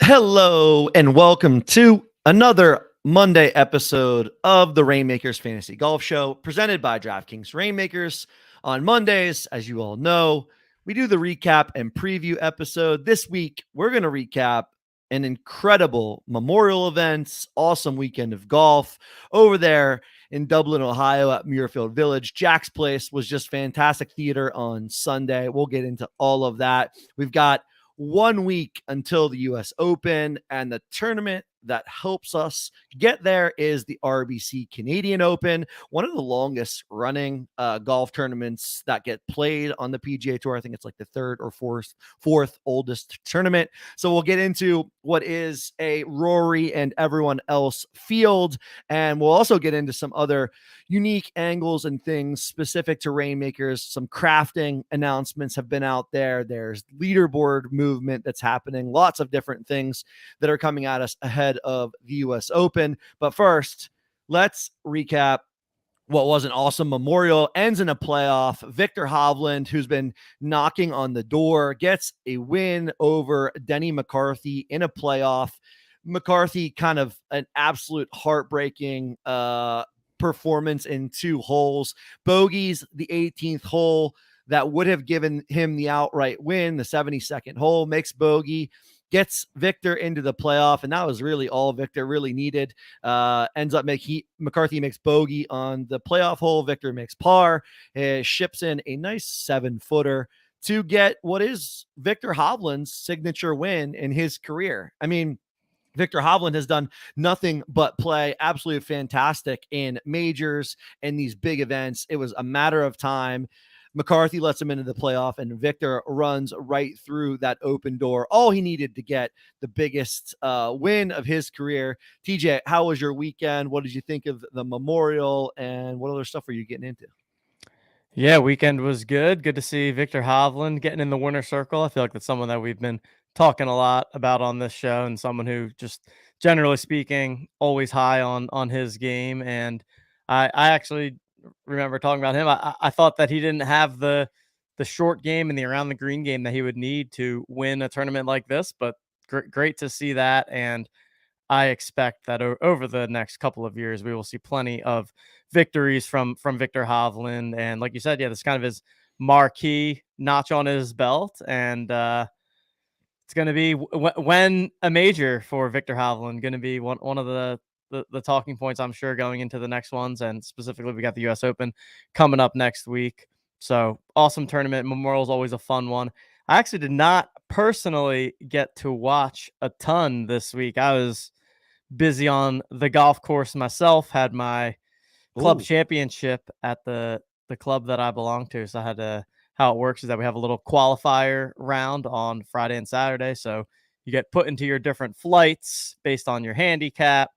Hello and welcome to another Monday episode of the Reignmakers Fantasy Golf Show presented by DraftKings. Reignmakers on Mondays, as you all know, we do the recap and preview episode. This week, we're going to recap an incredible Memorial events, awesome weekend of golf over there in Dublin, Ohio at Muirfield Village. Jack's Place was just fantastic theater on Sunday. We'll get into all of that. We've got 1 week until the US Open, and the tournament that helps us get there is the RBC Canadian Open, one of the longest running golf tournaments that get played on the PGA Tour. I think it's like the third or fourth oldest tournament. So we'll get into what is a Rory and everyone else field, and we'll also get into some other unique angles and things specific to Reignmakers. Some crafting announcements have been out there. There's leaderboard movement that's happening. Lots of different things that are coming at us ahead of the US Open. But first, let's recap what was an awesome Memorial. Ends in a playoff. Viktor Hovland, who's been knocking on the door, gets a win over Denny McCarthy in a playoff. McCarthy kind of an absolute heartbreaking performance in 2 holes. Bogeys the 18th hole that would have given him the outright win. The 72nd hole makes bogey, gets Viktor into the playoff, and that was really all Viktor really needed. Ends up McCarthy makes bogey on the playoff hole. Viktor makes par, ships in a nice 7-footer to get what is Viktor Hovland's signature win in his career. I mean, Viktor Hovland has done nothing but play absolutely fantastic in majors and these big events. It was a matter of time. McCarthy lets him into the playoff, and Viktor runs right through that open door. All he needed to get the biggest win of his career. TJ, how was your weekend? What did you think of the Memorial, and what other stuff were you getting into? Yeah, weekend was good. Good to see Viktor Hovland getting in the winner's circle. I feel like that's someone that we've been talking a lot about on this show, and someone who, just generally speaking, always high on his game. And I actually remember talking about him. I thought that he didn't have the short game and the around the green game that he would need to win a tournament like this, but great to see that. And I expect that over the next couple of years, we will see plenty of victories from Viktor Hovland. And like you said, yeah, this kind of his marquee notch on his belt. And it's going to be when a major for Viktor Hovland, going to be one of the talking points, I'm sure, going into the next ones. And specifically, we got the US Open coming up next week. So awesome tournament. Memorial is always a fun one. I actually did not personally get to watch a ton this week. I was busy on the golf course myself, had my club championship at the club that I belong to. So I had to, how it works is that we have a little qualifier round on Friday and Saturday. So you get put into your different flights based on your handicap.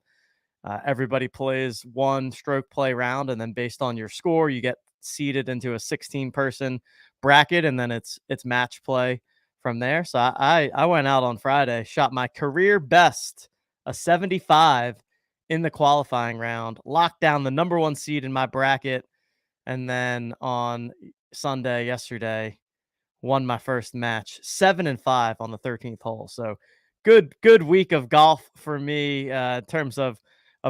Everybody plays 1 stroke play round, and then based on your score, you get seeded into a 16-person bracket, and then it's match play from there. So I went out on Friday, shot my career best, a 75 in the qualifying round, locked down the number 1 seed in my bracket, and then on Sunday yesterday, won my first match, 7-5 on the 13th hole. So good week of golf for me in terms of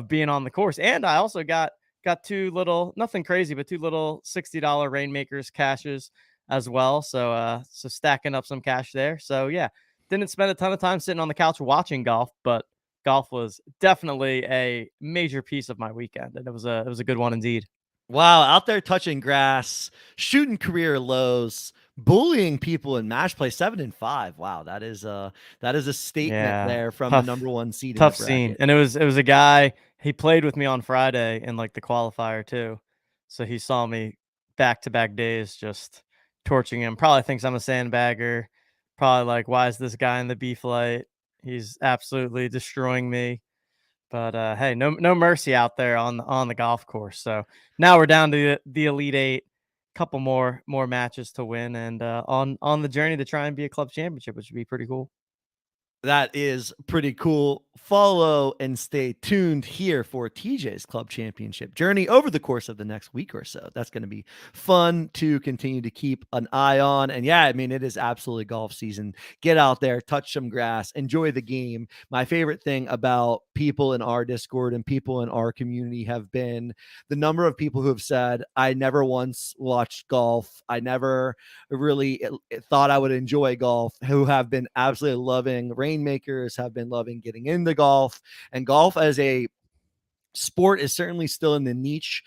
being on the course. And I also got 2 little, nothing crazy, but 2 little $60 Reignmakers cashes as well. So stacking up some cash there. So yeah, didn't spend a ton of time sitting on the couch watching golf, but golf was definitely a major piece of my weekend, and it was a good one indeed. Wow, out there touching grass, shooting career lows, bullying people in match play, 7-5. Wow, that is a statement there from the number 1 seed. Tough scene, and it was a guy. He played with me on Friday in like the qualifier too, so he saw me back-to-back days just torching him. Probably thinks I'm a sandbagger. Probably like, why is this guy in the B flight? He's absolutely destroying me. But hey, no mercy out there on the golf course. So now we're down to the Elite 8, couple more matches to win, and on the journey to try and be a club championship, which would be pretty cool. That is pretty cool. Follow and stay tuned here for TJ's Club Championship journey over the course of the next week or so. That's going to be fun to continue to keep an eye on. And yeah, I mean, it is absolutely golf season. Get out there, touch some grass, enjoy the game. My favorite thing about people in our Discord and people in our community have been the number of people who have said, I never once watched golf. I never really thought I would enjoy golf, who have been absolutely loving Reignmakers, have been loving getting into golf, and golf as a sport is certainly still in the niche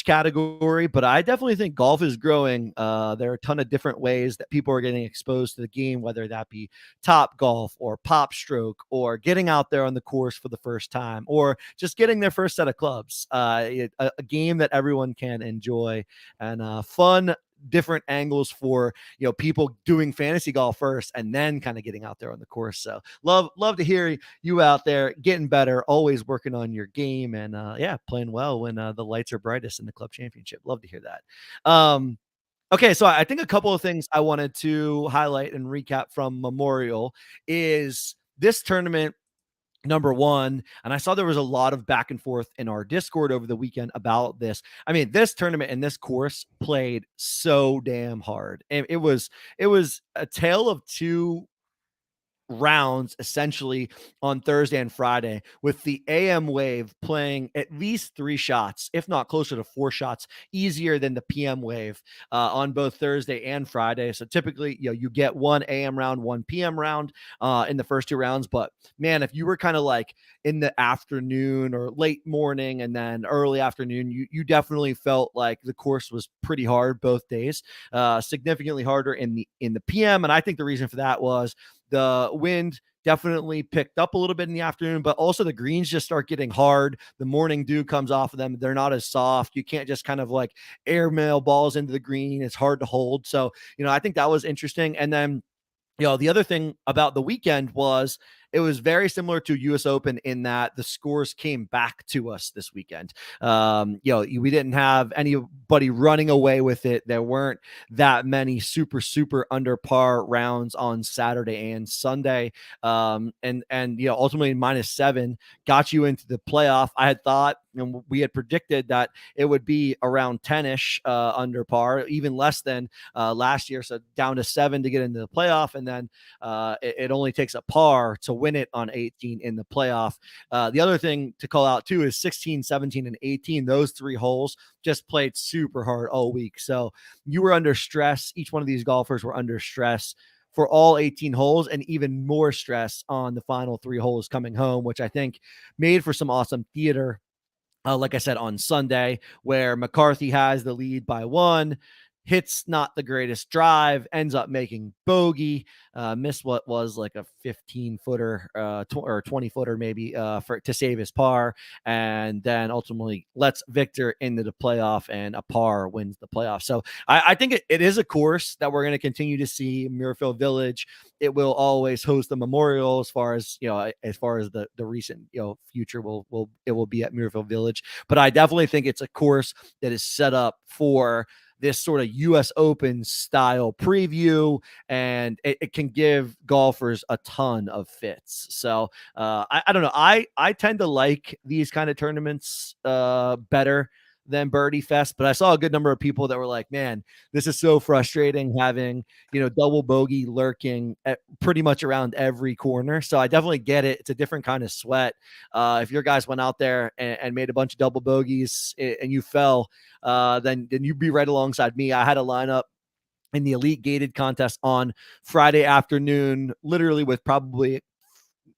category, but I definitely think golf is growing. There are a ton of different ways that people are getting exposed to the game, whether that be Top Golf or Pop Stroke or getting out there on the course for the first time or just getting their first set of clubs. A game that everyone can enjoy and fun different angles for people doing fantasy golf first and then kind of getting out there on the course. So love to hear you out there getting better, always working on your game, and playing well when the lights are brightest in the club championship. Love to hear that. Okay, so I think a couple of things I wanted to highlight and recap from Memorial is this tournament. Number one, and I saw there was a lot of back and forth in our Discord over the weekend about this. I mean, this tournament and this course played so damn hard. And it was a tale of two rounds essentially on Thursday and Friday, with the AM wave playing at least 3 shots, if not closer to 4 shots, easier than the PM wave on both Thursday and Friday. So typically, you get 1 AM round, 1 PM round in the first 2 rounds. But man, if you were kind of like in the afternoon or late morning and then early afternoon, you definitely felt like the course was pretty hard both days, significantly harder in the PM. And I think the reason for that was the wind definitely picked up a little bit in the afternoon, but also the greens just start getting hard. The morning dew comes off of them. They're not as soft. You can't just kind of like airmail balls into the green. It's hard to hold. So, I think that was interesting. And then, the other thing about the weekend was it was very similar to US Open in that the scores came back to us this weekend. We didn't have anybody running away with it. There weren't that many super under par rounds on Saturday and Sunday. And ultimately -7 got you into the playoff. I had thought, and we had predicted that it would be around 10-ish under par, even less than last year. So down to 7 to get into the playoff. And then it only takes a par to win it on 18 in the playoff. The other thing to call out too is 16, 17, and 18. Those 3 holes just played super hard all week. So you were under stress. Each one of these golfers were under stress for all 18 holes, and even more stress on the final 3 holes coming home, which I think made for some awesome theater. Like I said, on Sunday, where McCarthy has the lead by 1, hits not the greatest drive, ends up making bogey, missed what was like a 15-footer or 20-footer maybe to save his par, and then ultimately lets Viktor into the playoff, and a par wins the playoff. So I think it is a course that we're going to continue to see. Muirfield Village, it will always host the Memorial. As far as the recent future it will be at Muirfield Village, but I definitely think it's a course that is set up for this sort of US Open style preview, and it can give golfers a ton of fits. So I don't know. I tend to like these kind of tournaments better than Birdie Fest, but I saw a good number of people that were like, man, this is so frustrating having, double bogey lurking at pretty much around every corner. So I definitely get it. It's a different kind of sweat. If your guys went out there and made a bunch of double bogeys and you fell, then you'd be right alongside me. I had a lineup in the elite gated contest on Friday afternoon, literally with probably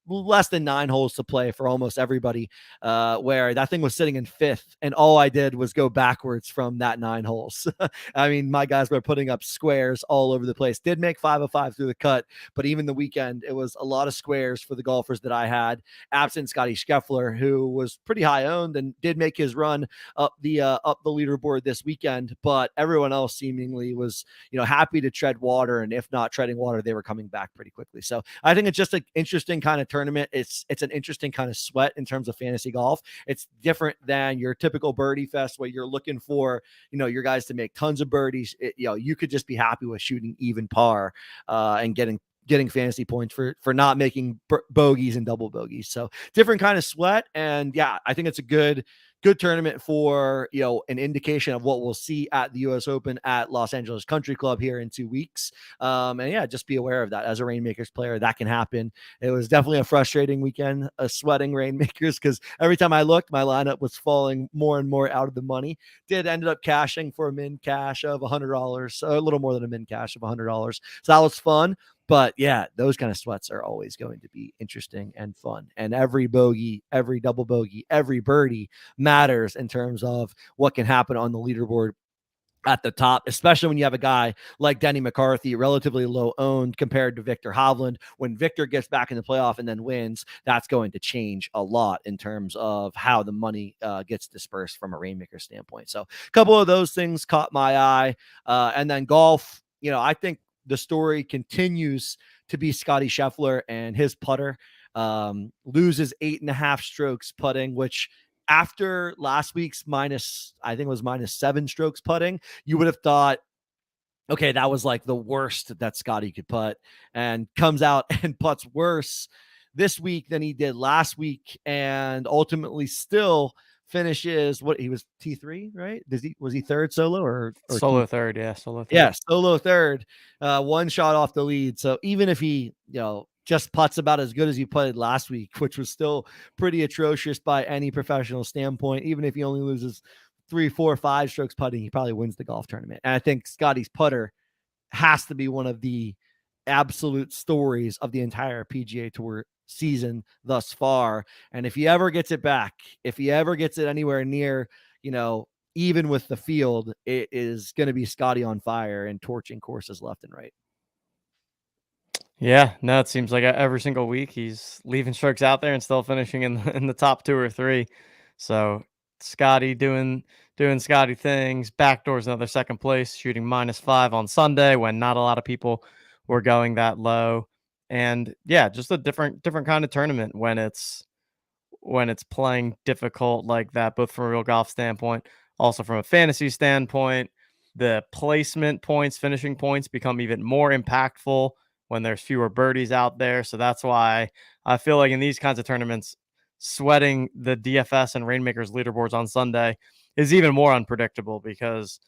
less than 9 holes to play for almost everybody, where that thing was sitting in 5th, and all I did was go backwards from that 9 holes. I mean, my guys were putting up squares all over the place. Did make 5 of 5 through the cut, but even the weekend, it was a lot of squares for the golfers that I had, absent Scotty Scheffler, who was pretty high owned and did make his run up the leaderboard this weekend, but everyone else seemingly was, happy to tread water, and if not treading water, they were coming back pretty quickly. So I think it's just an interesting kind of tournament. It's an interesting kind of sweat in terms of fantasy golf. It's different than your typical birdie fest where you're looking for, your guys to make tons of birdies. You could just be happy with shooting even par and getting getting fantasy points for not making bogeys and double bogeys. So different kind of sweat. And yeah, I think it's a good tournament for, an indication of what we'll see at the US Open at Los Angeles Country Club here in 2 weeks. And yeah, just be aware of that as a Reignmakers player. That can happen. It was definitely a frustrating weekend, sweating Reignmakers, because every time I looked, my lineup was falling more and more out of the money. Ended up cashing for a min cash of $100, a little more than a min cash of $100. So that was fun. But yeah, those kind of sweats are always going to be interesting and fun. And every bogey, every double bogey, every birdie matters in terms of what can happen on the leaderboard at the top, especially when you have a guy like Denny McCarthy, relatively low owned compared to Viktor Hovland. When Viktor gets back in the playoff and then wins, that's going to change a lot in terms of how the money gets dispersed from a Rainmaker standpoint. So a couple of those things caught my eye. And then golf, I think the story continues to be Scotty Scheffler and his putter. Loses 8.5 strokes putting, which after last week's I think it was -7 strokes putting, you would have thought, okay, that was like the worst that Scotty could putt, and comes out and putts worse this week than he did last week, and ultimately still finishes what he was T3, right? Was he third solo or Solo third? Yeah, solo third. Yeah, solo third, one shot off the lead. So even if he, just putts about as good as he putted last week, which was still pretty atrocious by any professional standpoint, even if he only loses 3, 4, 5 strokes putting, he probably wins the golf tournament. And I think Scotty's putter has to be one of the absolute stories of the entire PGA Tour season thus far. And if he ever gets it back, if he ever gets it anywhere near, even with the field, it is going to be Scotty on fire and torching courses left and right. Yeah, no, it seems like every single week he's leaving strokes out there and still finishing in the top 2 or 3. So Scotty doing Scotty things. Backdoors another second place, shooting -5 on Sunday when not a lot of people were going that low. And yeah, just a different kind of tournament when it's playing difficult like that, both from a real golf standpoint, also from a fantasy standpoint. The placement points, finishing points become even more impactful when there's fewer birdies out there. So that's why I feel like in these kinds of tournaments, sweating the DFS and Rainmakers leaderboards on Sunday is even more unpredictable, because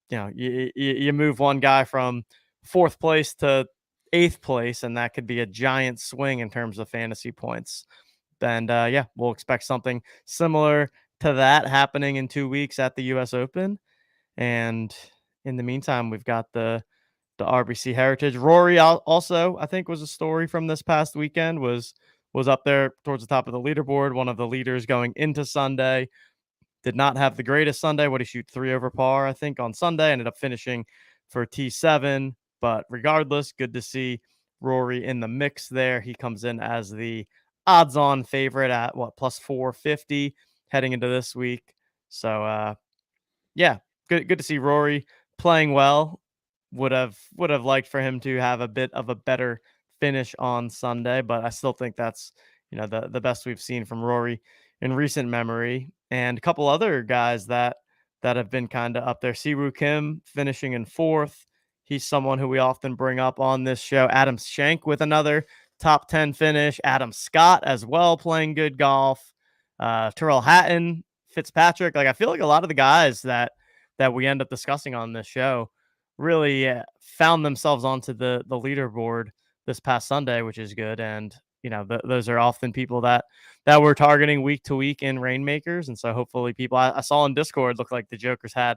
you move one guy from 4th place to 8th place, and that could be a giant swing in terms of fantasy points. And yeah, we'll expect something similar to that happening in 2 weeks at the US Open. And in the meantime, we've got the RBC Heritage. Rory also, I think, was a story from this past weekend, was up there towards the top of the leaderboard, one of the leaders going into Sunday. Did not have the greatest Sunday. What, he shoot 3 over par, I think, on Sunday. Ended up finishing for T7. But regardless, good to see Rory in the mix there. He comes in as the odds-on favorite at plus 450 heading into this week. So yeah, good to see Rory playing well. Would have liked for him to have a bit of a better finish on Sunday, but I still think that's the best we've seen from Rory in recent memory. And a couple other guys that have been kind of up there. Siwoo Kim finishing in 4th. He's someone who we often bring up on this show. Adam Schenk with another top 10 finish. Adam Scott as well, playing good golf. Tyrrell Hatton, Fitzpatrick. Like, I feel like a lot of the guys that we end up discussing on this show really found themselves onto the leaderboard this past Sunday, which is good. And those are often people that we're targeting week to week in Rainmakers. And so hopefully people I saw in Discord look like the Jokers had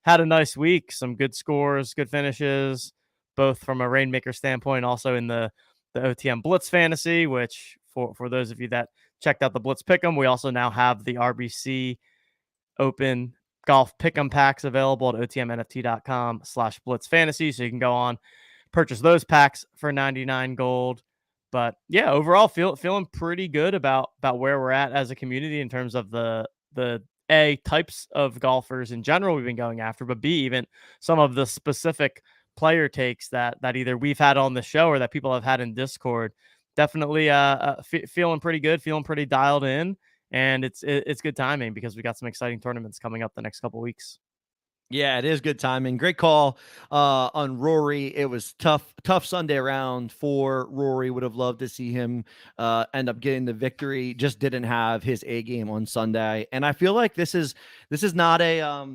a nice week, some good scores, good finishes, both from a Rainmaker standpoint, also in the OTM Blitz Fantasy, which for those of you that checked out the Blitz Pick'em, we also now have the RBC Open Golf Pick'em packs available at otmnft.com/Blitz Fantasy. So you can go on, purchase those packs for 99 gold. But yeah, overall feeling pretty good about where we're at as a community in terms of the A, types of golfers in general we've been going after, but B, even some of the specific player takes that either we've had on the show or that people have had in Discord. Definitely feeling pretty good, feeling pretty dialed in. And it's good timing because we got some exciting tournaments coming up the next couple weeks. Yeah, it is good timing. Great call on Rory. It was tough Sunday round for Rory. Would have loved to see him end up getting the victory. Just didn't have his A game on Sunday, and I feel like this is not a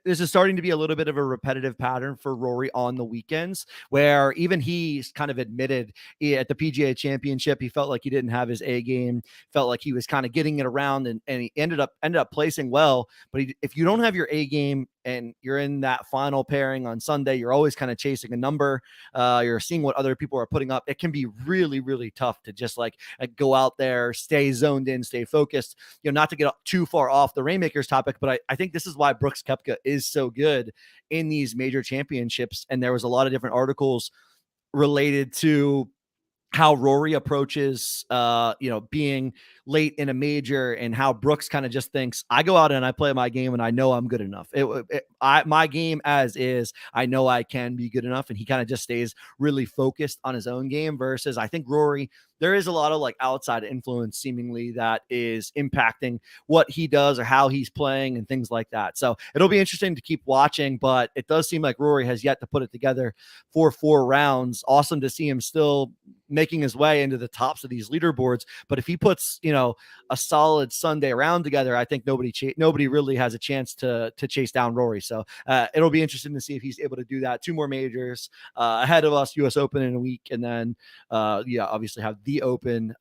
this is starting to be a little bit of a repetitive pattern for Rory on the weekends, where even he's kind of admitted at the PGA Championship he felt like he didn't have his A game, felt like he was kind of getting it around, and he ended up placing well. But if you don't have your A game and you're in that final pairing on Sunday, you're always kind of chasing a number. You're seeing what other people are putting up. It can be really, really tough to just like go out there, stay zoned in, stay focused. Not to get too far off the Rainmakers topic, but I think this is why Brooks Koepka is so good in these major championships. And there was a lot of different articles related to how Rory approaches, being late in a major, and how Brooks kind of just thinks, I go out and I play my game and I know I'm good enough. My game as is, I know I can be good enough. And he kind of just stays really focused on his own game versus I think Rory, there is a lot of like outside influence seemingly that is impacting what he does or how he's playing and things like that. So it'll be interesting to keep watching, but it does seem like Rory has yet to put it together for 4 rounds. Awesome to see him still making his way into the tops of these leaderboards. But if he puts, a solid Sunday round together, I think nobody really has a chance to chase down Rory. So it'll be interesting to see if he's able to do that. 2 more majors ahead of us, US Open in a week, and then obviously have the Open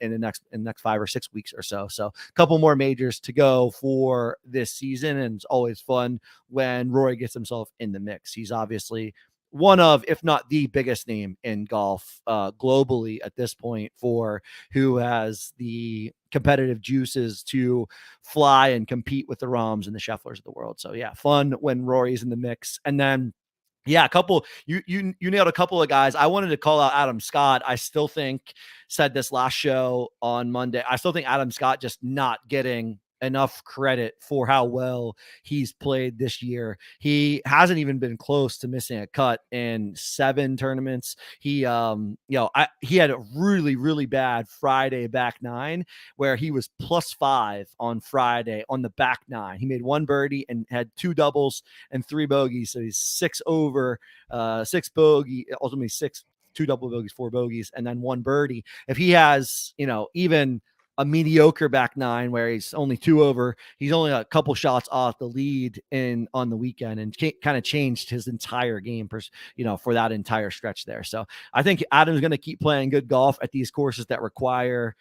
in the next 5 or 6 weeks or so. So a couple more majors to go for this season, and it's always fun when Rory gets himself in the mix. He's obviously one of, if not the biggest name in golf globally at this point, for who has the competitive juices to fly and compete with the Rahms and the Schefflers of the world. So yeah, fun when Rory's in the mix. And then yeah, a couple, you nailed a couple of guys. I wanted to call out Adam Scott. I still think, said this last show on Monday, I still think Adam Scott just not getting enough credit for how well he's played this year. He hasn't even been close to missing a cut in 7 tournaments. He he had a really, really bad Friday back 9 where he was +5 on Friday on the back 9. He made 1 birdie and had 2 doubles and 3 bogeys. So he's 6 over, 6 bogey, ultimately 6, 2 double bogeys, 4 bogeys, and then 1 birdie. If he has, even a mediocre back 9 where he's only 2 over, he's only a couple shots off the lead on the weekend, and kind of changed his entire game for that entire stretch there. So I think Adam's going to keep playing good golf at these courses that require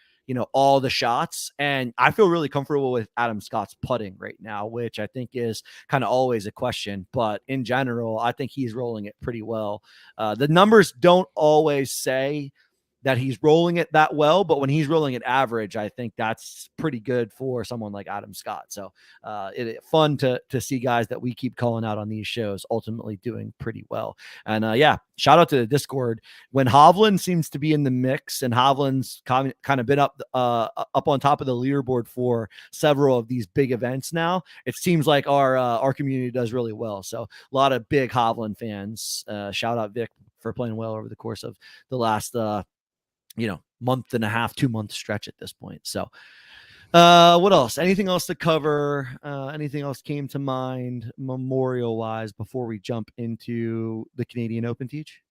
all the shots. And I feel really comfortable with Adam Scott's putting right now, which I think is kind of always a question. But in general, I think he's rolling it pretty well. The numbers don't always say that he's rolling it that well, but when he's rolling it average, I think that's pretty good for someone like Adam Scott. So it's fun to see guys that we keep calling out on these shows ultimately doing pretty well. And shout out to the Discord. When Hovland seems to be in the mix, and Hovland's kind of been up on top of the leaderboard for several of these big events now, it seems like our community does really well. So a lot of big Hovland fans. Shout out Vic for playing well over the course of the last month and a half, 2-month stretch at this point. So what else? Anything else to cover? Anything else came to mind memorial wise before we jump into the Canadian Open, Teach?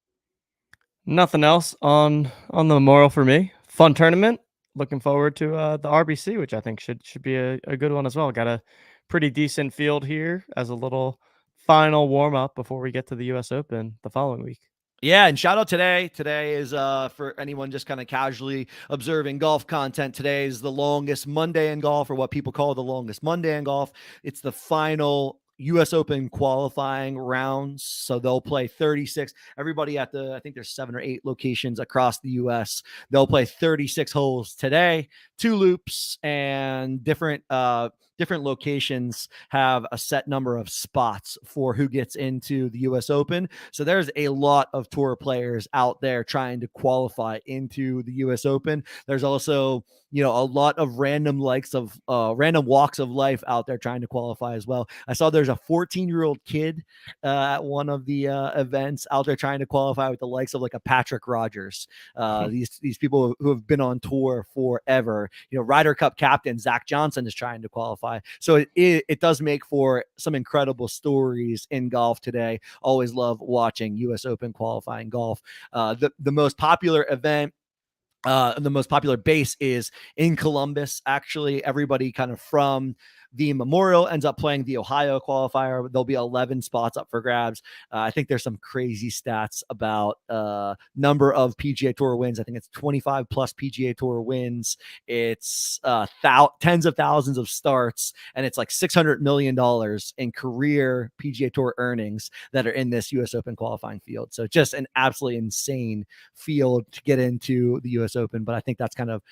Nothing else on the memorial for me. Fun tournament. Looking forward to the RBC, which I think should be a good one as well. Got a pretty decent field here as a little final warm up before we get to the US Open the following week. Yeah, and shout out today. Today is for anyone just kind of casually observing golf content. Today is the longest Monday in golf, or what people call the longest Monday in golf. It's the final US Open qualifying rounds. So they'll play 36. Everybody I think there's 7 or 8 locations across the US. They'll play 36 holes today, 2 loops, and different locations have a set number of spots for who gets into the US Open. So there's a lot of tour players out there trying to qualify into the US Open. There's also, a lot of random walks of life out there trying to qualify as well. I saw there's a 14-year-old kid at one of the events out there trying to qualify with the likes of like a Patrick Rogers. These people who have been on tour forever or Ryder Cup captain Zach Johnson is trying to qualify. So it does make for some incredible stories in golf today. Always love watching US Open qualifying golf. The most popular event, the most popular base is in Columbus. Actually, everybody kind of from the Memorial ends up playing the Ohio qualifier. There'll be 11 spots up for grabs. I think there's some crazy stats about number of PGA Tour wins. I think it's 25 plus PGA Tour wins. It's tens of thousands of starts, and it's like $600 million in career PGA Tour earnings that are in this US Open qualifying field. So just an absolutely insane field to get into the US Open. But I think that's kind of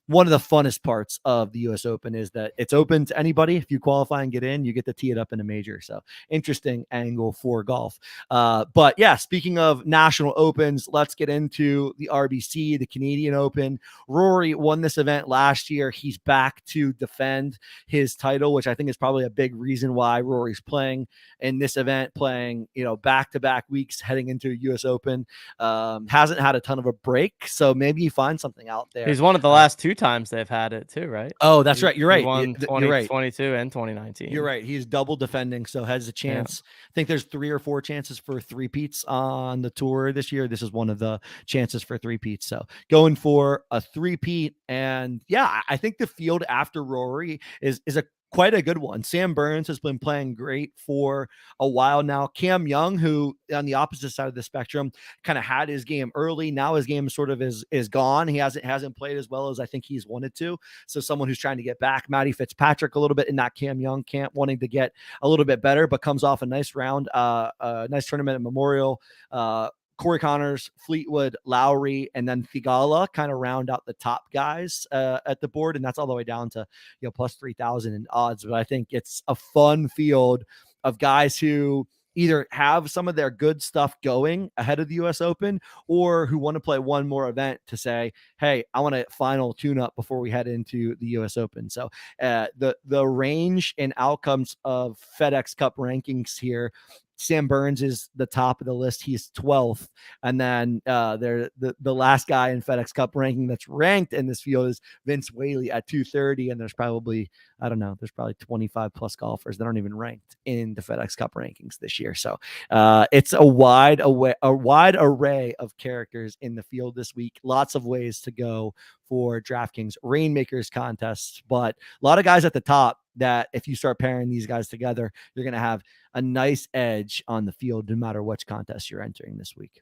one of the funnest parts of the US Open is that it's open to anybody. If you qualify and get in, you get to tee it up in a major. So interesting angle for golf. But yeah, speaking of national opens, let's get into the RBC, the Canadian Open. Rory won this event last year. He's back to defend his title, which I think is probably a big reason why Rory's playing in this event, playing, back-to-back weeks heading into US Open. Hasn't had a ton of a break, so maybe you find something out there. He's one of the last 2 times they've had it too, right? Oh, that's right. You're right. He won You're right. 2022 and 2019. You're right. He's double defending, so has a chance. Yeah. I think there's 3 or 4 chances for three-peats on the tour this year. This is one of the chances for three-peats. So going for a three-peat. And yeah, I think the field after Rory is quite a good one. Sam Burns has been playing great for a while now. Cam Young, who on the opposite side of the spectrum kind of had his game early. Now his game sort of is gone. He hasn't played as well as I think he's wanted to. So someone who's trying to get back. Matty Fitzpatrick a little bit in that Cam Young camp, wanting to get a little bit better, but comes off a nice round, a nice tournament at Memorial. Corey Connors, Fleetwood, Lowry, and then Thigala kind of round out the top guys at the board. And that's all the way down to, plus 3,000 in odds. But I think it's a fun field of guys who either have some of their good stuff going ahead of the US Open or who want to play one more event to say, hey, I want a final tune up before we head into the US Open. So the range and outcomes of FedEx Cup rankings here, Sam Burns is the top of the list. He's 12th. And then the last guy in FedEx Cup ranking that's ranked in this field is Vince Whaley at 230. And there's probably, there's probably 25 plus golfers that aren't even ranked in the FedEx Cup rankings this year. So it's a wide array of characters in the field this week. Lots of ways to go for DraftKings Reignmakers contests, but a lot of guys at the top that if you start pairing these guys together, you're going to have a nice edge on the field no matter which contest you're entering this week.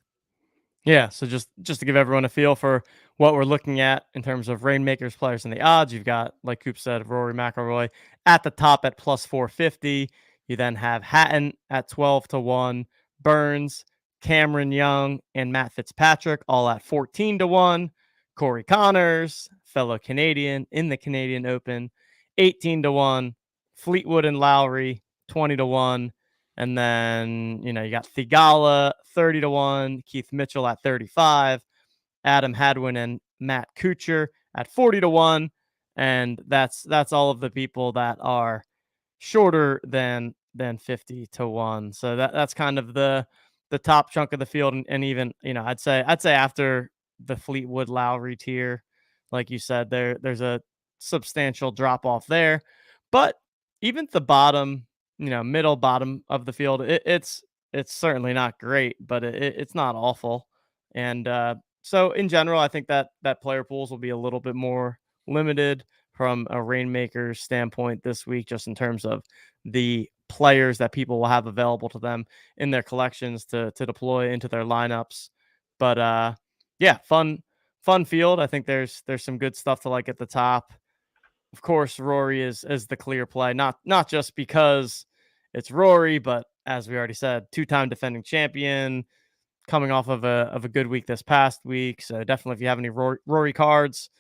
Yeah, so just to give everyone a feel for what we're looking at in terms of Reignmakers players and the odds, you've got, like Cupe said, Rory McIlroy at the top at plus 450. You then have Hatton at 12-1, Burns, Cameron Young, and Matt Fitzpatrick all at 14-1. Corey Connors, fellow Canadian in the Canadian Open, 18-1. Fleetwood and Lowry, 20-1. And then, you got Thigala, 30-1. Keith Mitchell at 35. Adam Hadwin and Matt Kuchar at 40-1. And that's all of the people that are shorter than 50-1. So that's kind of the top chunk of the field. And even, I'd say after the Fleetwood Lowry tier, like you said, there's a substantial drop off there. But even the bottom, middle bottom of the field, it's certainly not great, but it's not awful. And so in general, I think that player pools will be a little bit more limited from a Reignmakers standpoint this week, just in terms of the players that people will have available to them in their collections to deploy into their lineups. But yeah, fun field. I think there's some good stuff to like at the top. Of course, Rory is the clear play, not just because it's Rory, but as we already said, 2-time defending champion, coming off of a good week this past week. So definitely, if you have any Rory cards,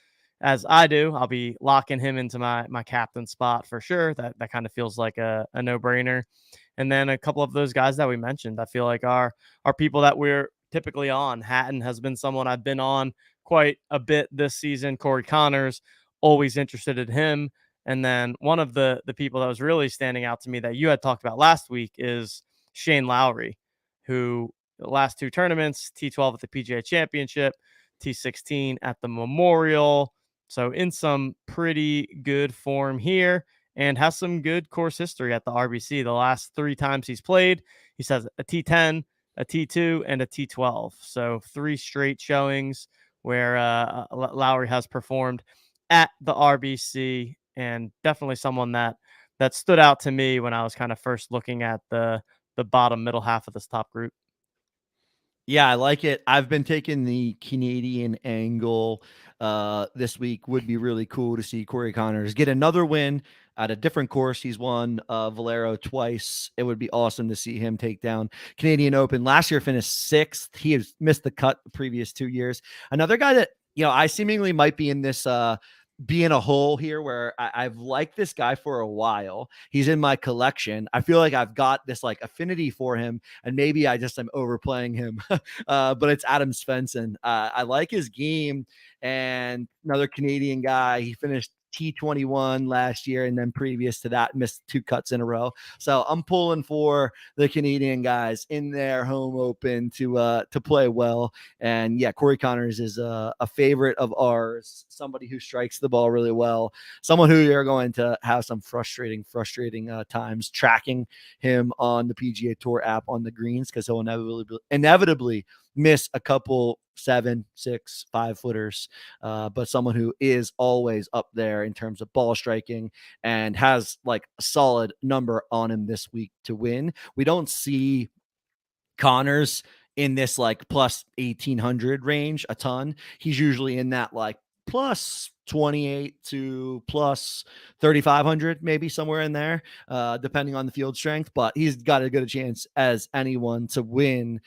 as I do, I'll be locking him into my captain spot for sure. That kind of feels like a no-brainer. And then a couple of those guys that we mentioned, I feel like are people that we're typically on. Hatton has been someone I've been on quite a bit this season. Corey Connors, always interested in him. And then one of the people that was really standing out to me that you had talked about last week is Shane Lowry, who the last 2 tournaments, T12 at the PGA Championship, T16 at the Memorial, So in some pretty good form here and has some good course history at the RBC. The last 3 times he's played, he says a T10, a T2, and a T12. So 3 straight showings where Lowry has performed at the RBC, and definitely someone that stood out to me when I was kind of first looking at the bottom middle half of this top group. Yeah, I like it. I've been taking the Canadian angle this week. Would be really cool to see Corey Connors get another win at a different course. He's won Valero twice. It would be awesome to see him take down Canadian Open. Last year finished 6th. He has missed the cut the previous 2 years. Another guy that, I seemingly might be in this be in a hole here where I've liked this guy for a while. He's in my collection. I feel like I've got this like affinity for him, and maybe I just am overplaying him. But it's Adam Svensson. I like his game, and another Canadian guy. He finished T21 last year, and then previous to that missed 2 cuts in a row. So I'm pulling for the Canadian guys in their home open to play well. And yeah, Corey Connors is a favorite of ours, somebody who strikes the ball really well, someone who you're going to have some frustrating times tracking him on the PGA Tour app on the greens, because he'll inevitably miss a couple 7, 6, 5 footers, but someone who is always up there in terms of ball striking and has like a solid number on him this week to win. We don't see Connors in this like plus 1800 range a ton. He's usually in that like plus 28 to plus 3500, maybe somewhere in there, depending on the field strength. But he's got as good a chance as anyone to win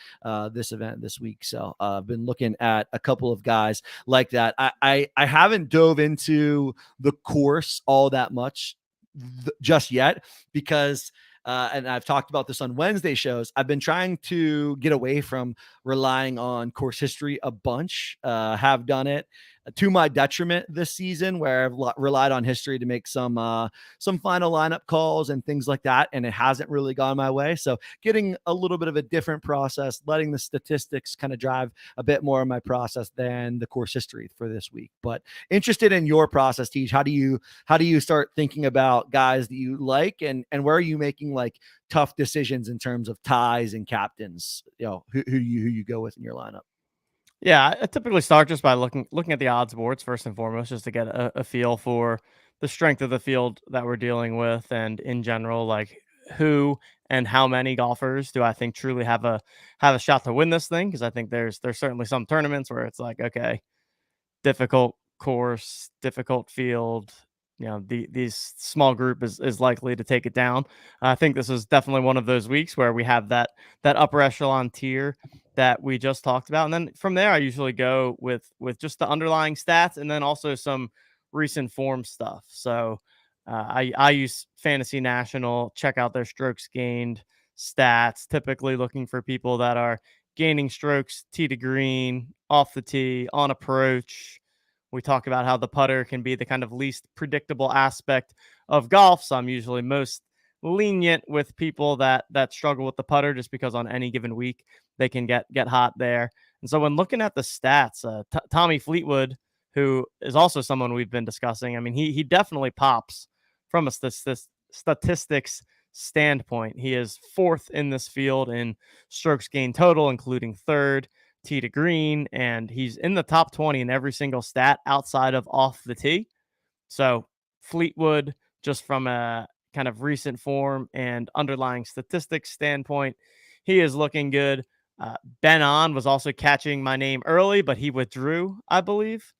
this event this week. So I've been looking at a couple of guys like that. I haven't dove into the course all that much just yet, because and I've talked about this on Wednesday shows, I've been trying to get away from relying on course history a bunch. Have done it to my detriment this season, where I've relied on history to make some final lineup calls and things like that, and it hasn't really gone my way. So getting a little bit of a different process, letting the statistics kind of drive a bit more of my process than the course history for this week. But interested in your process, Tej. How do you start thinking about guys that you like, and where are you making like tough decisions in terms of ties and captains? Who you go with in your lineup? Yeah, I typically start just by looking at the odds boards first and foremost, just to get a feel for the strength of the field that we're dealing with, and in general, like who and how many golfers do I think truly have a shot to win this thing? Because I think there's certainly some tournaments where it's like, okay, difficult course, difficult field. These small group is likely to take it down. I think this is definitely one of those weeks where we have that upper echelon tier that we just talked about, and then from there, I usually go with just the underlying stats, and then also some recent form stuff. So I use Fantasy National, check out their strokes gained stats, typically looking for people that are gaining strokes tee to green, off the tee, on approach. We talk about how the putter can be the kind of least predictable aspect of golf. So I'm usually most lenient with people that struggle with the putter, just because on any given week they can get hot there. And so when looking at the stats, Tommy Fleetwood, who is also someone we've been discussing, I mean, he definitely pops from a statistics standpoint. He is 4th in this field in strokes gained total, including 3rd tee to green, and he's in the top 20 in every single stat outside of off the tee. So Fleetwood, just from a kind of recent form and underlying statistics standpoint, he is looking good. Ben On was also catching my name early, but he withdrew, I believe.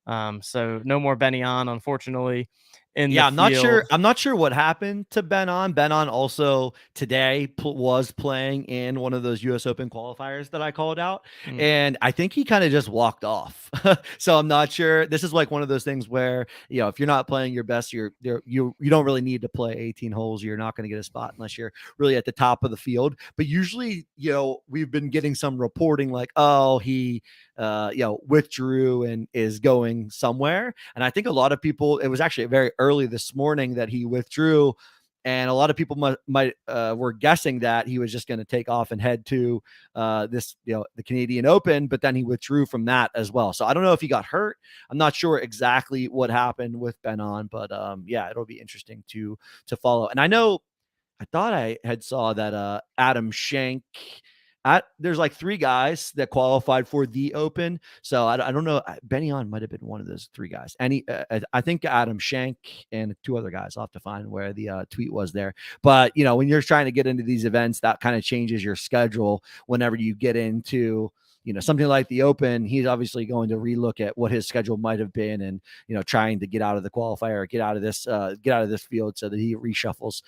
So no more Benny On, unfortunately, in the Yeah, field. I'm not sure what happened to Ben On. Ben On also today was playing in one of those US Open qualifiers that I called out, and I think he kind of just walked off. So I'm not sure. This is like one of those things where, if you're not playing your best, you don't really need to play 18 holes. You're not going to get a spot unless you're really at the top of the field. But usually, we've been getting some reporting like, oh, he withdrew and is going somewhere. And I think a lot of people, it was actually very early this morning that he withdrew. And a lot of people might were guessing that he was just going to take off and head to this, the Canadian Open, but then he withdrew from that as well. So I don't know if he got hurt. I'm not sure exactly what happened with Benon, but yeah, it'll be interesting to follow. And I thought I had saw that Adam Schenk. There's like 3 guys that qualified for the Open. So I don't know. Benyon might have been one of those 3 guys. And I think Adam Schenk and 2 other guys. I'll have to find where the tweet was there. But, when you're trying to get into these events, that kind of changes your schedule whenever you get into, something like the Open. He's obviously going to relook at what his schedule might have been and, trying to get out of the qualifier, get out of this field so that he reshuffles,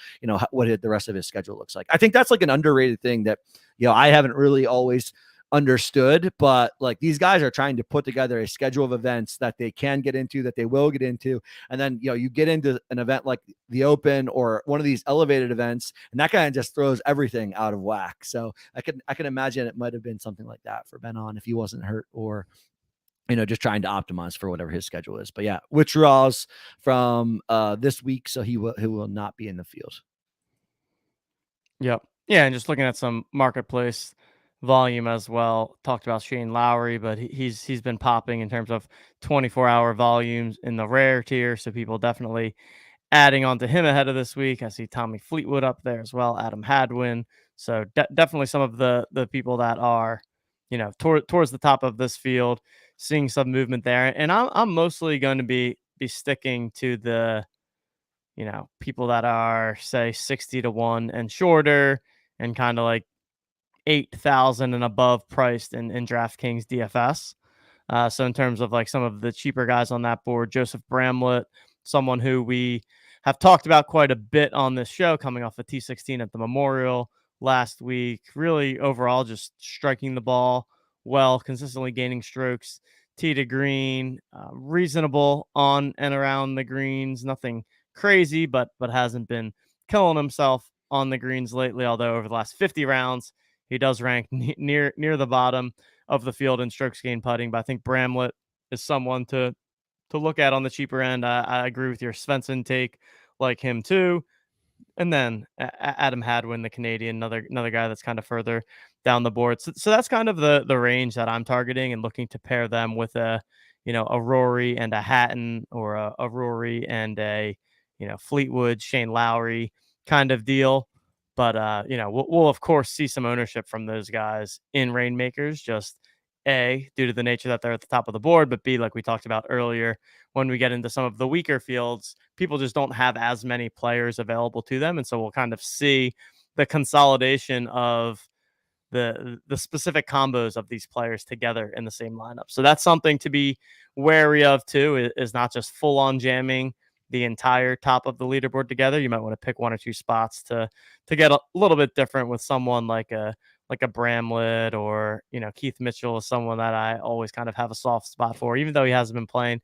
what the rest of his schedule looks like. I think that's like an underrated thing that, I haven't really always understood, but like these guys are trying to put together a schedule of events that they can get into, that they will get into. And then, you get into an event like the Open or one of these elevated events, and that kind of just throws everything out of whack. So I can imagine it might've been something like that for Benon if he wasn't hurt or, just trying to optimize for whatever his schedule is. But yeah, withdrawals from this week. So he will not be in the field. Yep. Yeah. And just looking at some marketplace volume as well. Talked about Shane Lowry, but he's been popping in terms of 24-hour volumes in the rare tier. So people definitely adding on to him ahead of this week. I see Tommy Fleetwood up there as well, Adam Hadwin. So definitely some of the people that are, towards the top of this field, seeing some movement there. And I'm mostly going to be sticking to the, people that are say 60-1 and shorter and kind of like 8,000 and above priced in DraftKings DFS. So in terms of like some of the cheaper guys on that board, Joseph Bramlett, someone who we have talked about quite a bit on this show, coming off a T16 at the Memorial last week, really overall just striking the ball well, consistently gaining strokes, tee to green, reasonable on and around the greens, nothing crazy, but hasn't been killing himself on the greens lately, although over the last 50 rounds, he does rank near the bottom of the field in strokes gained putting. But I think Bramlett is someone to look at on the cheaper end. I agree with your Svensson take, like him too. And then Adam Hadwin, the Canadian, another guy that's kind of further down the board. So that's kind of the range that I'm targeting and looking to pair them with a Rory and a Hatton, or a Rory and a Fleetwood, Shane Lowry kind of deal. But we'll of course see some ownership from those guys in Reignmakers, just A, due to the nature that they're at the top of the board, but B, like we talked about earlier, when we get into some of the weaker fields, people just don't have as many players available to them. And so we'll kind of see the consolidation of the specific combos of these players together in the same lineup. So that's something to be wary of too, is not just full on jamming the entire top of the leaderboard together. You might want to pick 1 or 2 spots to get a little bit different with someone like a Bramlett, or Keith Mitchell is someone that I always kind of have a soft spot for, even though he hasn't been playing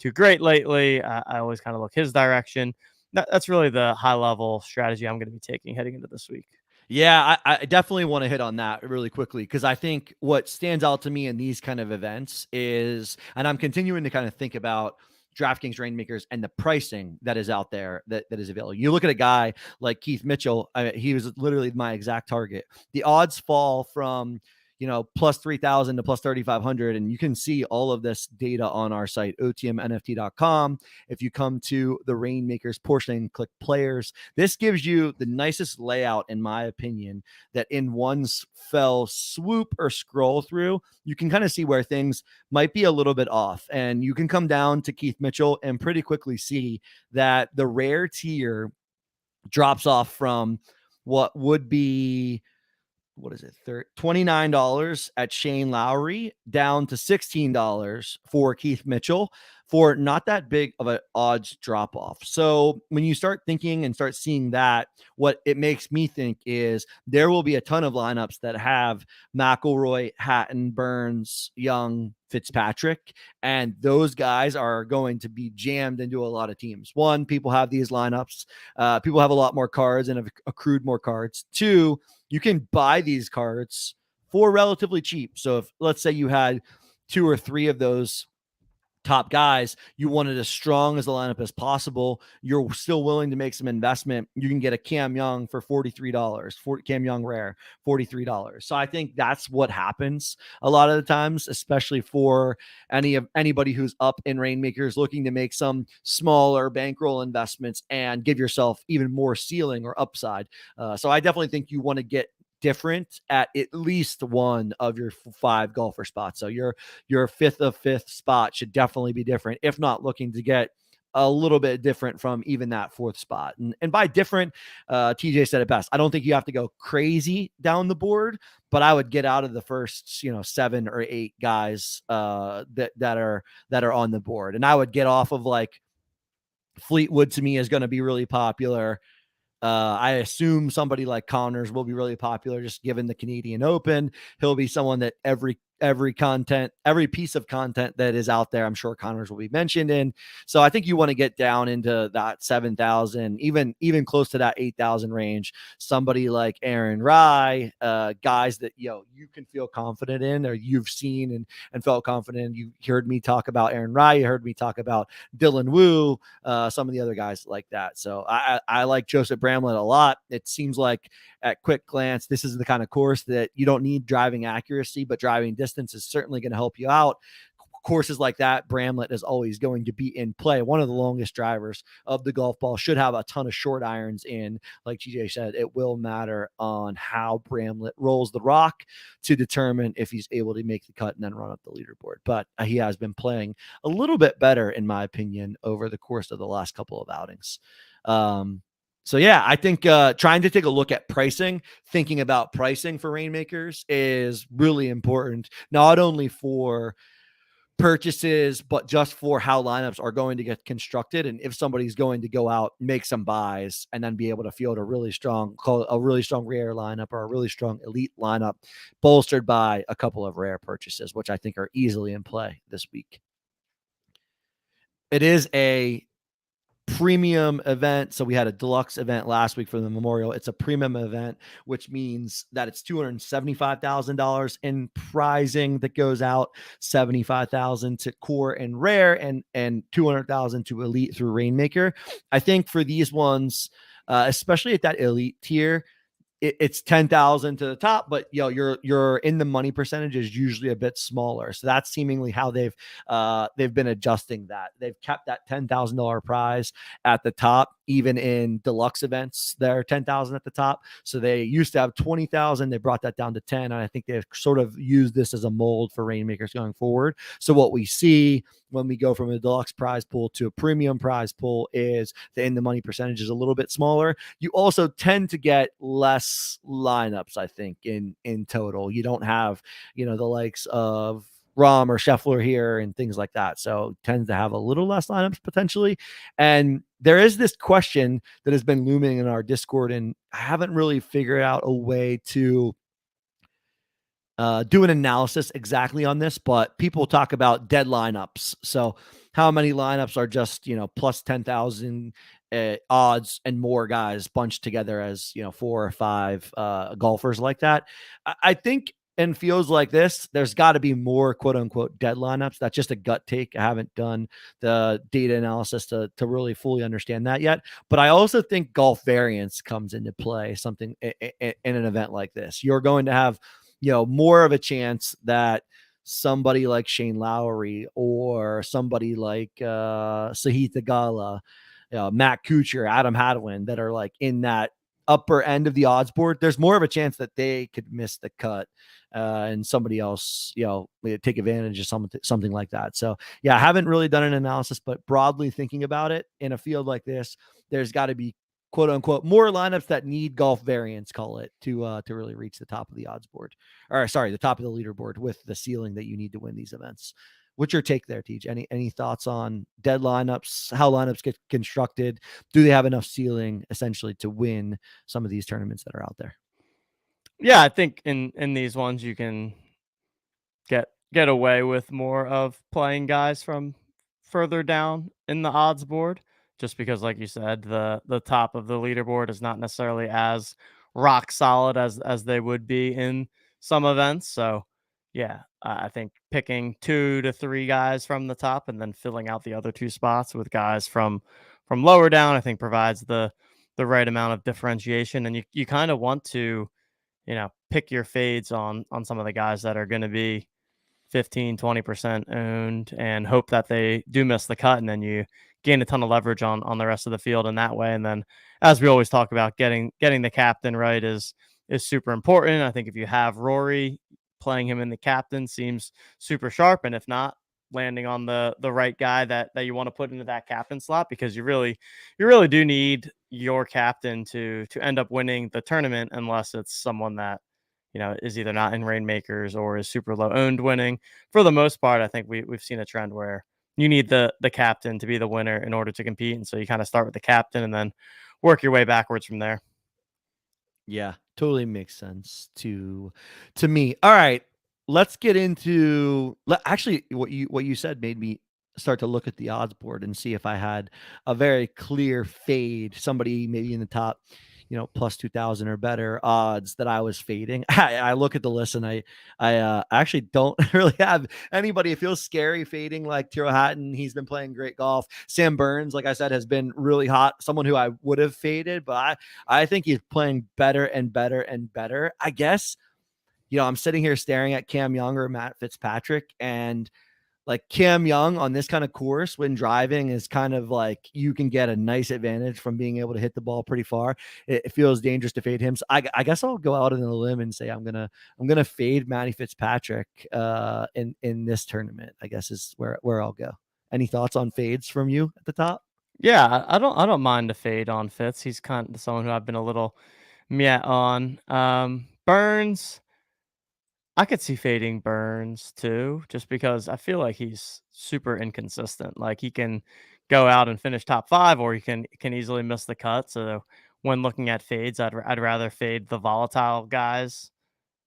too great lately. I always kind of look his direction. That's really the high level strategy I'm going to be taking heading into this week. Yeah, I definitely want to hit on that really quickly, because I think what stands out to me in these kind of events is, and I'm continuing to kind of think about DraftKings Reignmakers and the pricing that is out there that is available. You look at a guy like Keith Mitchell, he was literally my exact target. The odds fall from plus 3,000 to plus 3,500. And you can see all of this data on our site, otmnft.com. If you come to the Reignmakers portion and click players, this gives you the nicest layout, in my opinion, that in one fell swoop or scroll through, you can kind of see where things might be a little bit off. And you can come down to Keith Mitchell and pretty quickly see that the rare tier drops off from what would be, what is it, $29 at Shane Lowry down to $16 for Keith Mitchell, for not that big of an odds drop off. So when you start thinking and start seeing that, what it makes me think is there will be a ton of lineups that have McIlroy, Hatton, Burns, Young, Fitzpatrick, and those guys are going to be jammed into a lot of teams. One, people have these lineups. People have a lot more cards and have accrued more cards. Two, you can buy these cards for relatively cheap. So if, let's say, you had 2 or 3 of those top guys, you want it as strong as the lineup as possible. You're still willing to make some investment. You can get a Cam Young for $43, Cam Young rare, $43. So I think that's what happens a lot of the times, especially for anybody who's up in Reignmakers looking to make some smaller bankroll investments and give yourself even more ceiling or upside. So I definitely think you want to get different at least one of your 5 golfer spots. So your fifth of fifth spot should definitely be different, if not looking to get a little bit different from even that 4th spot. And by different, TJ said it best. I don't think you have to go crazy down the board, but I would get out of the first, 7 or 8 guys that are on the board. And I would get off of like Fleetwood. To me, is going to be really popular. I assume somebody like Connors will be really popular, just given the Canadian Open. He'll be someone that every piece of content that is out there, I'm sure Connors will be mentioned in. So I think you want to get down into that 7,000, even close to that 8,000 range. Somebody like Aaron Rai, guys that you can feel confident in, or you've seen and felt confident in. You heard me talk about Aaron Rai. You heard me talk about Dylan Wu, some of the other guys like that. So I like Joseph Bramlett a lot. It seems like at quick glance, this is the kind of course that you don't need driving accuracy, but driving distance is certainly going to help you out. Courses like that, Bramlett is always going to be in play. One of the longest drivers of the golf ball, should have a ton of short irons in. Like TJ said, it will matter on how Bramlett rolls the rock to determine if he's able to make the cut and then run up the leaderboard. But he has been playing a little bit better, in my opinion, over the course of the last couple of outings. So yeah, I think trying to take a look at pricing, thinking about pricing for Reignmakers is really important, not only for purchases, but just for how lineups are going to get constructed. And if somebody's going to go out, make some buys, and then be able to field a really strong rare lineup or a really strong elite lineup, bolstered by a couple of rare purchases, which I think are easily in play this week. It is a premium event. So we had a deluxe event last week for the Memorial. It's a premium event, which means that it's $275,000 in prizing that goes out, $75,000 to core and rare, and $200,000 to elite through Reignmaker. I think for these ones, especially at that elite tier, it's 10,000 to the top, but you're in the money percentage is usually a bit smaller. So that's seemingly how they've been adjusting that. They've kept that $10,000 prize at the top, even in deluxe events. They're 10,000 at the top. So they used to have 20,000. They brought that down to 10. And I think they've sort of used this as a mold for Reignmakers going forward. So what we see when we go from a deluxe prize pool to a premium prize pool is the in the money percentage is a little bit smaller. You also tend to get less lineups, I think, in total. You don't have, the likes of Rahm or Scheffler here and things like that. So tends to have a little less lineups potentially. And there is this question that has been looming in our Discord, and I haven't really figured out a way to do an analysis exactly on this, but people talk about dead lineups. So how many lineups are just, plus 10,000 odds and more guys bunched together as, 4 or 5 golfers like that. I think in fields like this, there's got to be more quote unquote dead lineups. That's just a gut take. I haven't done the data analysis to really fully understand that yet. But I also think golf variance comes into play, something in an event like this. You're going to have, more of a chance that somebody like Shane Lowry or somebody like Sahith Theegala, Matt Kuchar, Adam Hadwin, that are like in that upper end of the odds board, there's more of a chance that they could miss the cut and somebody else, take advantage of something like that. So yeah, I haven't really done an analysis, but broadly thinking about it in a field like this, there's got to be quote unquote more lineups that need golf variance, call it, to really reach the top of the odds board, or sorry, the top of the leaderboard with the ceiling that you need to win these events. What's your take there, TJ? Any thoughts on dead lineups, how lineups get constructed? Do they have enough ceiling essentially to win some of these tournaments that are out there? Yeah, I think in these ones you can get away with more of playing guys from further down in the odds board, just because, like you said, the top of the leaderboard is not necessarily as rock solid as they would be in some events. So yeah, I think picking 2 to 3 guys from the top and then filling out the other 2 spots with guys from lower down, I think provides the right amount of differentiation. And you kind of want to, pick your fades on some of the guys that are going to be 15-20% owned and hope that they do miss the cut, and then you gain a ton of leverage on the rest of the field in that way. And then, as we always talk about, getting the captain right is super important. I think if you have Rory, playing him in the captain seems super sharp, and if not, landing on the right guy that you want to put into that captain slot, because you really do need your captain to end up winning the tournament, unless it's someone that is either not in Rainmakers or is super low owned winning. For the most part, I think we've seen a trend where you need the captain to be the winner in order to compete. And so you kind of start with the captain and then work your way backwards from there. Yeah, totally makes sense to me. All right, let's get into actually what you said made me start to look at the odds board and see if I had a very clear fade, somebody maybe in the top, plus 2,000 or better odds that I was fading. I look at the list and I actually don't really have anybody. It feels scary fading like Tyrrell Hatton. He's been playing great golf. Sam Burns, like I said, has been really hot. Someone who I would have faded, but I think he's playing better and better and better. I guess, I'm sitting here staring at Cam Young or Matt Fitzpatrick, and like Cam Young on this kind of course when driving is kind of like you can get a nice advantage from being able to hit the ball pretty far. It feels dangerous to fade him. So I guess I'll go out on a limb and say I'm gonna fade Matty Fitzpatrick in this tournament, I guess is where I'll go. Any thoughts on fades from you at the top? Yeah, I don't mind the fade on Fitz. He's kind of someone who I've been a little meh on. Burns, I could see fading Burns too, just because I feel like he's super inconsistent. Like he can go out and finish top 5, or he can easily miss the cut. So when looking at fades, I'd rather fade the volatile guys,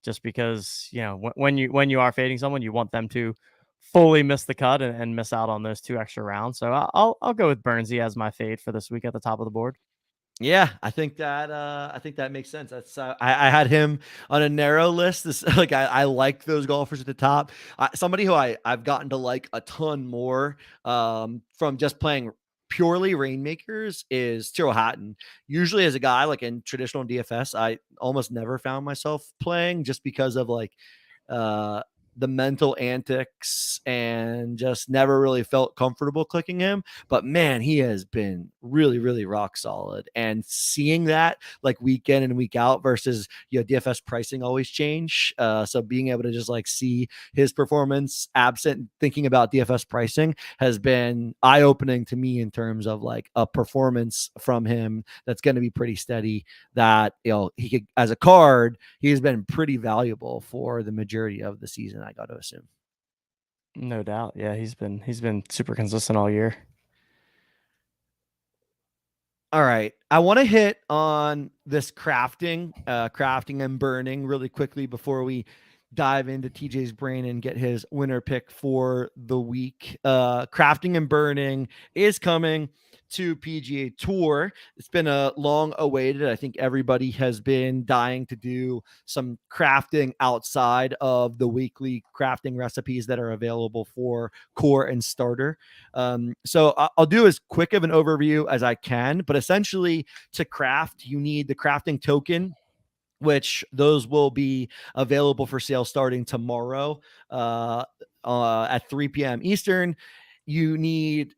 just because when you are fading someone, you want them to fully miss the cut and miss out on those 2 extra rounds. So I'll go with Burnsy as my fade for this week at the top of the board. Yeah, I think that makes sense. That's I had him on a narrow list. This like I like those golfers at the top. Somebody who I've gotten to like a ton more from just playing purely Rainmakers is Tyrrell Hatton. Usually as a guy like in traditional DFS, I almost never found myself playing just because of like uh the mental antics and just never really felt comfortable clicking him. But man, he has been really, really rock solid. And seeing that like week in and week out versus, DFS pricing always change. So being able to just like see his performance absent thinking about DFS pricing has been eye opening to me in terms of like a performance from him that's going to be pretty steady. That, he could, as a card, he has been pretty valuable for the majority of the season, I got to assume. No doubt. Yeah, he's been super consistent all year. All right. I want to hit on this crafting and burning really quickly before we dive into TJ's brain and get his winner pick for the week. Crafting and burning is coming to PGA Tour. It's been a long awaited. I think everybody has been dying to do some crafting outside of the weekly crafting recipes that are available for core and starter. So I'll do as quick of an overview as I can, but essentially to craft, you need the crafting token, which those will be available for sale starting tomorrow at 3 p.m. Eastern. You need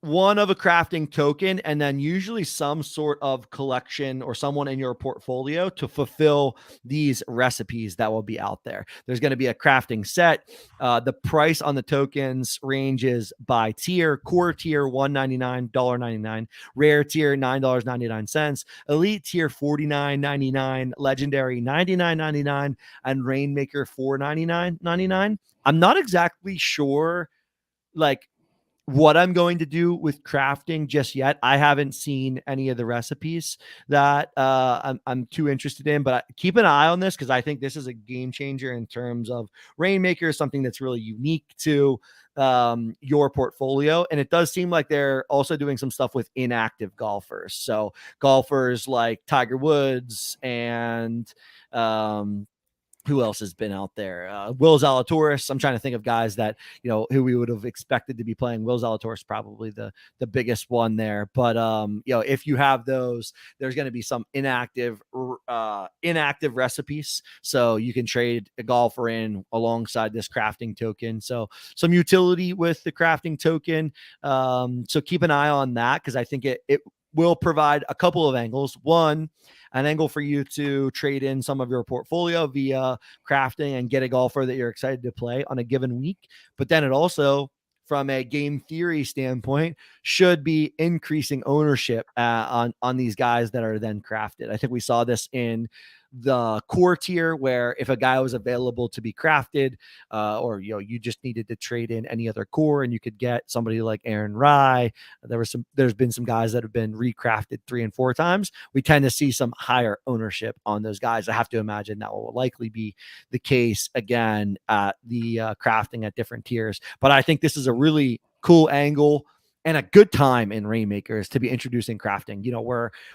one of a crafting token and then usually some sort of collection or someone in your portfolio to fulfill these recipes that will be out there. There's going to be a crafting set. The price on the tokens ranges by tier. Core tier $199, $1.99, rare tier $9.99, elite tier $49.99, legendary $99.99, and rainmaker $499.99. I'm not exactly sure like what I'm going to do with crafting just yet. I haven't seen any of the recipes that I'm too interested in, but keep an eye on this because I think this is a game changer in terms of Rainmaker, something that's really unique to your portfolio. And it does seem like they're also doing some stuff with inactive golfers. So golfers like Tiger Woods and who else has been out there? Will Zalatoris. I'm trying to think of guys that, who we would have expected to be playing. Will Zalatoris probably the biggest one there. But if you have those, there's going to be some inactive recipes, so you can trade a golfer in alongside this crafting token. So some utility with the crafting token. So keep an eye on that, because I think it will provide a couple of angles. One, an angle for you to trade in some of your portfolio via crafting and get a golfer that you're excited to play on a given week. But then it also, from a game theory standpoint, should be increasing ownership on these guys that are then crafted. I think we saw this in the core tier, where if a guy was available to be crafted, or you just needed to trade in any other core, and you could get somebody like Aaron Rye. There's been some guys that have been recrafted 3 and 4 times. We tend to see some higher ownership on those guys. I have to imagine that will likely be the case again at the crafting at different tiers. But I think this is a really cool angle and a good time in Reignmakers to be introducing crafting.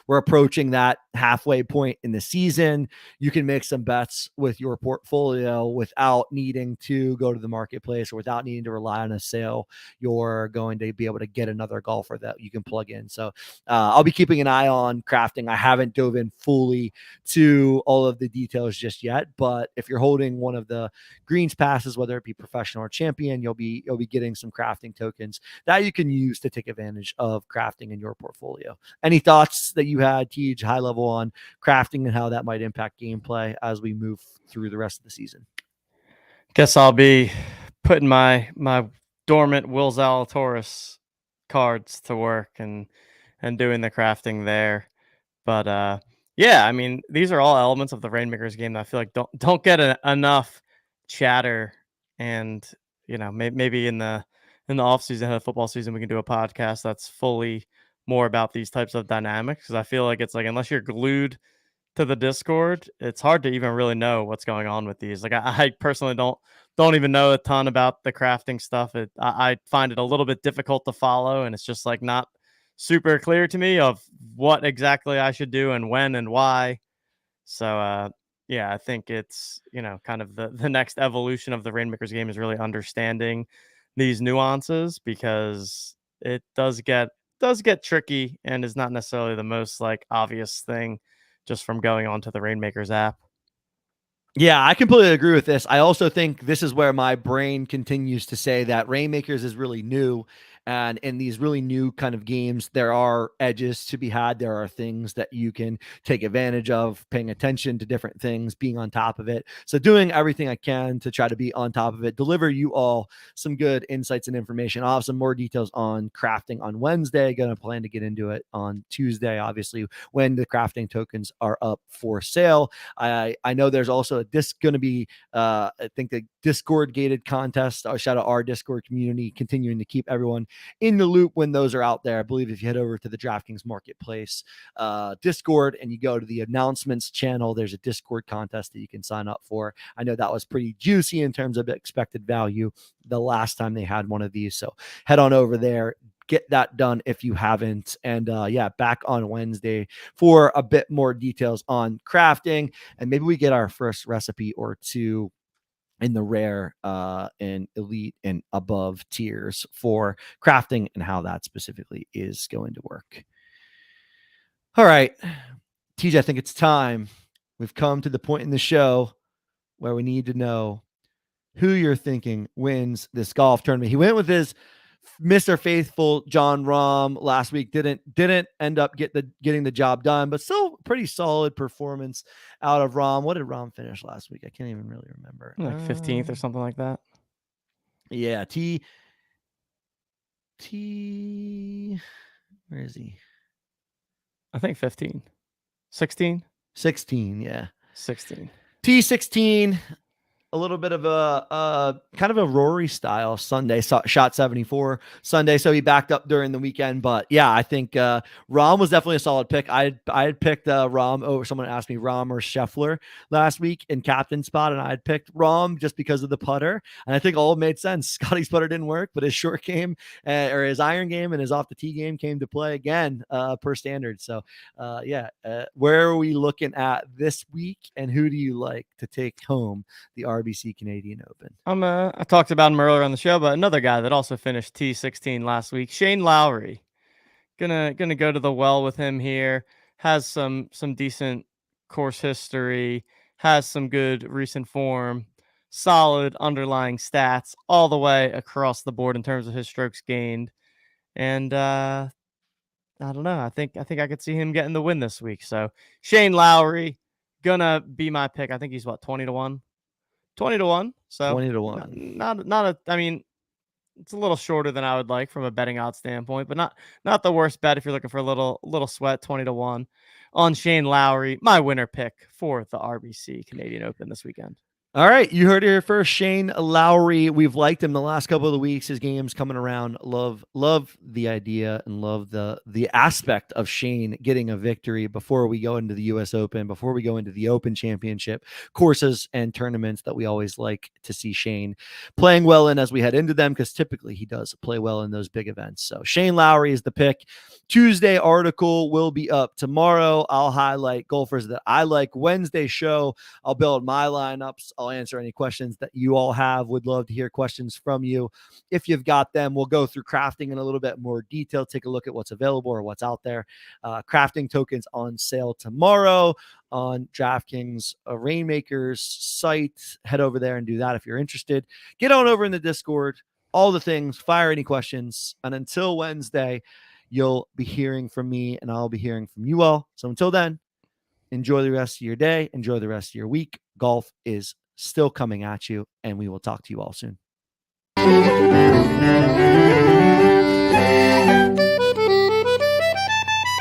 We're approaching that halfway point in the season. You can make some bets with your portfolio without needing to go to the marketplace, or without needing to rely on a sale. You're going to be able to get another golfer that you can plug in. So I'll be keeping an eye on crafting. I haven't dove in fully to all of the details just yet, but if you're holding one of the greens passes, whether it be professional or champion, you'll be getting some crafting tokens that you can use to take advantage of crafting in your portfolio. Any thoughts that you had, Tej, high level on crafting and how that might impact gameplay as we move through the rest of the season? Guess I'll be putting my dormant Will Zalatoris cards to work and doing the crafting there. But yeah, I mean, these are all elements of the Reignmakers game that I feel like don't get enough chatter. And maybe in the off season of the football season, we can do a podcast that's fully more about these types of dynamics, because I feel like it's like, unless you're glued to the Discord, it's hard to even really know what's going on with these. Like I personally don't even know a ton about the crafting stuff. I find it a little bit difficult to follow, and it's just like not super clear to me of what exactly I should do and when and why. So yeah, I think it's kind of the next evolution of the Reignmakers game is really understanding these nuances, because it does get tricky and is not necessarily the most like obvious thing just from going on to the Reignmakers app. Yeah, I completely agree with this. I also think this is where my brain continues to say that Reignmakers is really new. And in these really new kind of games, there are edges to be had. There are things that you can take advantage of, paying attention to different things, being on top of it. So doing everything I can to try to be on top of it, deliver you all some good insights and information. I'll have some more details on crafting on Wednesday. Going to plan to get into it on Tuesday, obviously, when the crafting tokens are up for sale. I know there's also going to be, I think, the Discord gated contest. Shout out our Discord community, continuing to keep everyone in the loop when those are out there. I believe if you head over to the DraftKings Marketplace Discord and you go to the announcements channel, there's a Discord contest that you can sign up for. I know that was pretty juicy in terms of expected value the last time they had one of these. So head on over there, get that done if you haven't. And yeah, back on Wednesday for a bit more details on crafting, and maybe we get our first recipe or two in the rare and elite and above tiers for crafting and how that specifically is going to work. All right, TJ, I think it's time. We've come to the point in the show where we need to know who you're thinking wins this golf tournament. He went with his Mr. Faithful John Rahm last week. Didn't end up getting the job done, but still pretty solid performance out of Rahm. What did Rahm finish last week? I can't even really remember. Like 15th or something like that. Yeah, T. Where is he? I think 15. 16? 16, yeah. 16. T16. a little bit of a kind of a Rory style Sunday, shot 74 Sunday. So he backed up during the weekend. But yeah, I think Rahm was definitely a solid pick. I had picked Rahm over, someone asked me Rahm or Scheffler last week in captain spot, and I had picked Rahm just because of the putter. And I think all made sense. Scotty's putter didn't work, but his short game or his iron game and his off the tee game came to play again per standard. So where are we looking at this week, and who do you like to take home the RBC Canadian Open? I talked about him earlier on the show, but another guy that also finished T16 last week, Shane Lowry. Gonna go to the well with him here. Has some decent course history, has some good recent form, solid underlying stats all the way across the board in terms of his strokes gained. And I don't know. I think I could see him getting the win this week. So Shane Lowry gonna be my pick. I think he's what, 20-1? 20-1. So 20-1. Not a, I mean, it's a little shorter than I would like from a betting odds standpoint, but not the worst bet if you're looking for a little sweat. 20-1 on Shane Lowry, my winner pick for the RBC Canadian Open this weekend. All right, you heard it here first. Shane Lowry, we've liked him the last couple of the weeks. His game's coming around. Love the idea and love the aspect of Shane getting a victory before we go into the US Open, before we go into the Open Championship courses and tournaments that we always like to see Shane playing well in as we head into them, because typically he does play well in those big events. So Shane Lowry is the pick. Tuesday article will be up tomorrow. I'll highlight golfers that I like. Wednesday show, I'll build my lineups. I'll answer any questions that you all have. Would love to hear questions from you. If you've got them, we'll go through crafting in a little bit more detail, take a look at what's available or what's out there. Crafting tokens on sale tomorrow on DraftKings Reignmakers site. Head over there and do that if you're interested. Get on over in the Discord, all the things, fire any questions. And until Wednesday, you'll be hearing from me and I'll be hearing from you all. So until then, enjoy the rest of your day. Enjoy the rest of your week. Golf is still coming at you, and we will talk to you all soon.